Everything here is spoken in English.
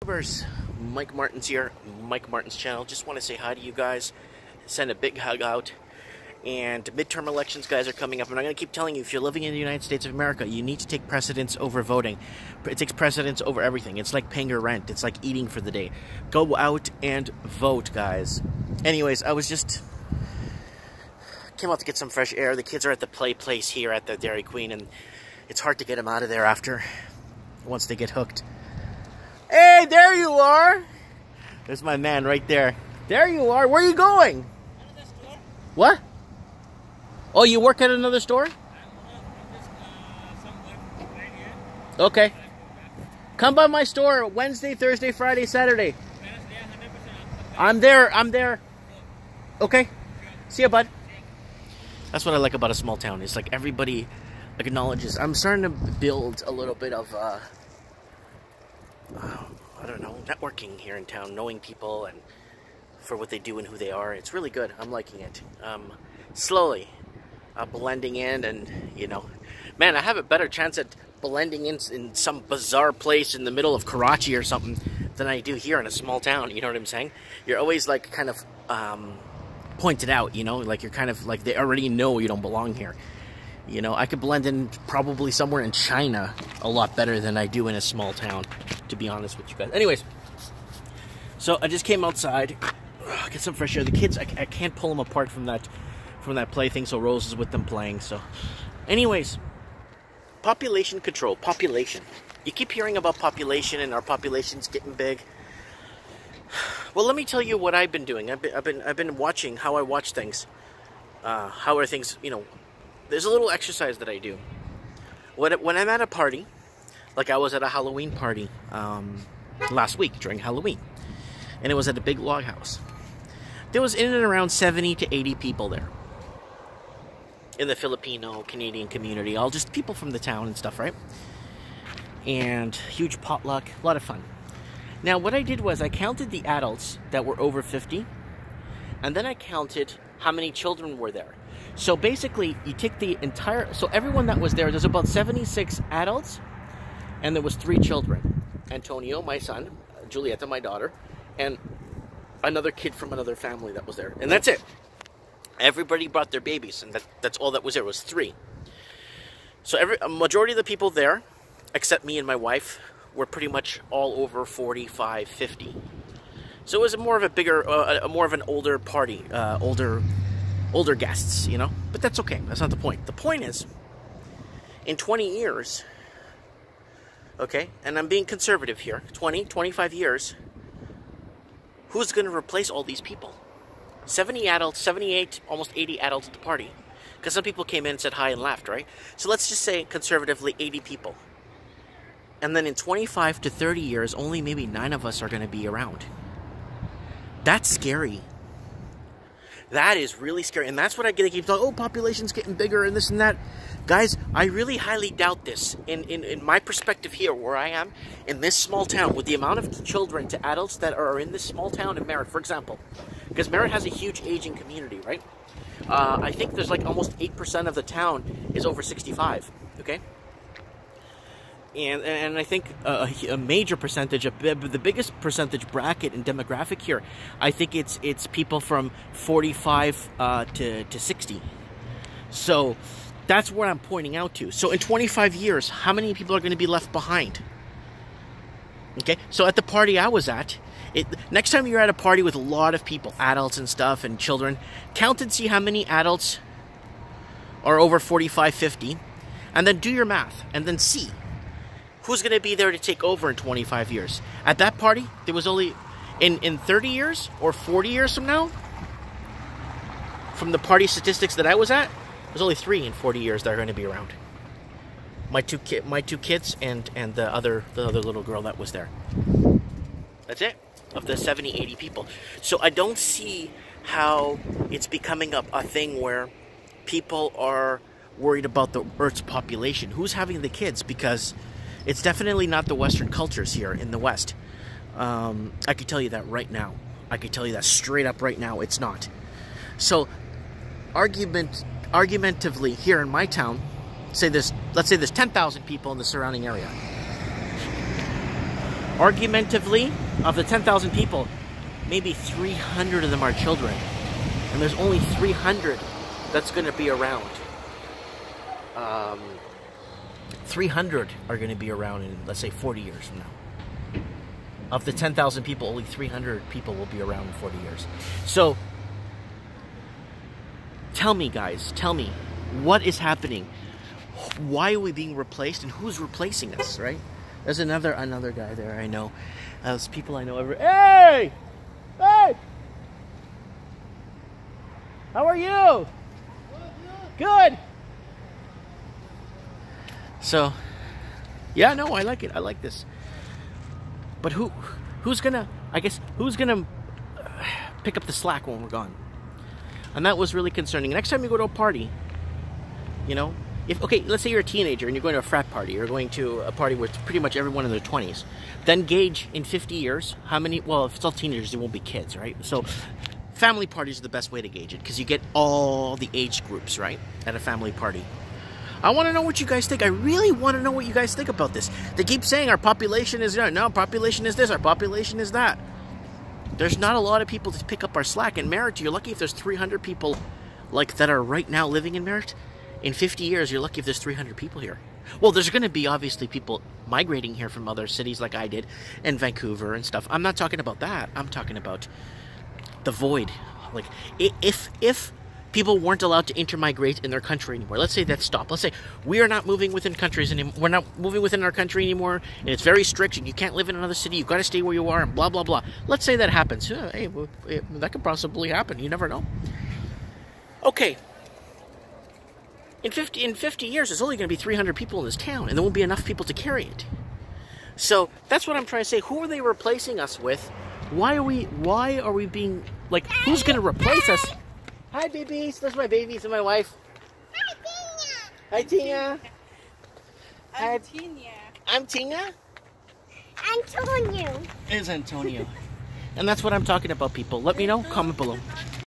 Mike Martin's here, Mike Martin's channel. Just want to say hi to you guys, send a big hug out. And midterm elections, guys, are coming up. And I'm going to keep telling you, if you're living in the United States of America, you need to take precedence over voting. It takes precedence over everything. It's like paying your rent. It's like eating for the day. Go out and vote, guys. Anyways, I was just... came out to get some fresh air. The kids are at the play place here at the Dairy Queen, and it's hard to get them out of there after, once they get hooked. Hey, there you are! There's my man right there. There you are. Where are you going? Another store. What? Oh, you work at another store? Okay. Come by my store Wednesday, Thursday, Friday, Saturday. I'm there. Okay. See ya, bud. That's what I like about a small town. It's like everybody acknowledges. I'm starting to build a little bit of, I don't know, networking here in town, knowing people and for what they do and who they are. It's really good. I'm liking it. Slowly blending in, and, you know, man, I have a better chance at blending in some bizarre place in the middle of Karachi or something than I do here in a small town. You know what I'm saying? You're always, like, kind of pointed out, you know? Like, you're kind of, like, they already know you don't belong here. You know, I could blend in probably somewhere in China a lot better than I do in a small town, to be honest with you guys. Anyways, so I just came outside, get some fresh air. The kids, I can't pull them apart from that play thing, so Rose is with them playing. So anyways, population control. Population. You keep hearing about population, and our population's getting big. Well, let me tell you what I've been doing. I've been watching how I watch things. How are things, you know. There's a little exercise that I do. When I'm at a party, like I was at a Halloween party last week during Halloween, and it was at a big log house. There was in and around 70 to 80 people there. In the Filipino, Canadian community, all just people from the town and stuff, right? And huge potluck, a lot of fun. Now, what I did was I counted the adults that were over 50, and then I counted how many children were there. So basically, you take the entire... So everyone that was there's about 76 adults, and there was 3 children. Antonio, my son, Julieta, my daughter, and another kid from another family that was there. And that's it. Everybody brought their babies, and that's all that was there, was 3. So a majority of the people there, except me and my wife, were pretty much all over 45, 50. So it was more of a bigger, more of an older party, older guests, you know? But that's okay. That's not the point. The point is, in 20 years, okay, and I'm being conservative here, 20, 25 years, who's going to replace all these people? 70 adults, 78, almost 80 adults at the party. Because some people came in and said hi and laughed, right? So let's just say, conservatively, 80 people. And then in 25 to 30 years, only maybe 9 of us are going to be around. That's scary. That is really scary. And that's what I get to keep talking, oh, population's getting bigger and this and that. Guys, I really highly doubt this. In my perspective here, where I am, in this small town, with the amount of children to adults that are in this small town in Merritt, for example, because Merritt has a huge aging community, right? I think there's like almost 8% of the town is over 65, okay? And I think a major percentage, the biggest percentage bracket and demographic here, I think it's people from 45 to 60. So that's what I'm pointing out to. So in 25 years, how many people are going to be left behind? Okay, so at the party I was at, next time you're at a party with a lot of people, adults and stuff and children, count and see how many adults are over 45, 50, and then do your math, and then see who's going to be there to take over in 25 years. At that party, there was only, in 30 years or 40 years from now, from the party statistics that I was at, there's only 3 in 40 years that are going to be around. My two kids and the other little girl that was there. That's it, of the 70, 80 people. So I don't see how it's becoming a thing where people are worried about the Earth's population. Who's having the kids? Because it's definitely not the Western cultures here in the West. I could tell you that right now. I could tell you that straight up right now. It's not. So, argumentatively, here in my town, let's say there's 10,000 people in the surrounding area. Argumentatively, of the 10,000 people, maybe 300 of them are children. And there's only 300 that's going to be around. 300 are going to be around in, let's say, 40 years from now. Of the 10,000 people, only 300 people will be around in 40 years. So, tell me, guys, tell me, what is happening? Why are we being replaced, and who's replacing us, right? There's another guy there I know. There's people I know every... Hey! Hey! How are you? Good! So, yeah, no, I like it. I like this. But who's gonna, I guess, who's gonna pick up the slack when we're gone? And that was really concerning. Next time you go to a party, you know, okay, let's say you're a teenager and you're going to a frat party, you're going to a party with pretty much everyone in their 20s. Then gauge in 50 years how many, well, if it's all teenagers, it won't be kids, right? So family parties are the best way to gauge it, because you get all the age groups, right, at a family party. I want to know what you guys think. I really want to know what you guys think about this. They keep saying our population is there. No, population is this, our population is that. There's not a lot of people to pick up our slack. In Merritt, you're lucky if there's 300 people like that are right now living in Merritt. In 50 years, you're lucky if there's 300 people here. Well, there's going to be obviously people migrating here from other cities like I did, and Vancouver and stuff. I'm not talking about that. I'm talking about the void. Like, if people weren't allowed to intermigrate in their country anymore. Let's say that stopped. Let's say we are not moving within countries anymore. We're not moving within our country anymore, and it's very strict, and you can't live in another city. You've got to stay where you are, and blah, blah, blah. Let's say that happens. Hey, that could possibly happen. You never know. Okay. In 50 years, there's only going to be 300 people in this town, and there won't be enough people to carry it. So that's what I'm trying to say. Who are they replacing us with? Why are we being, like, who's going to replace us? Hi, babies. Those are my babies and my wife. Hi, Tina. Hi, Tina. I'm Tina. Antonio. It's Antonio. And that's what I'm talking about, people. Let me know. Comment below.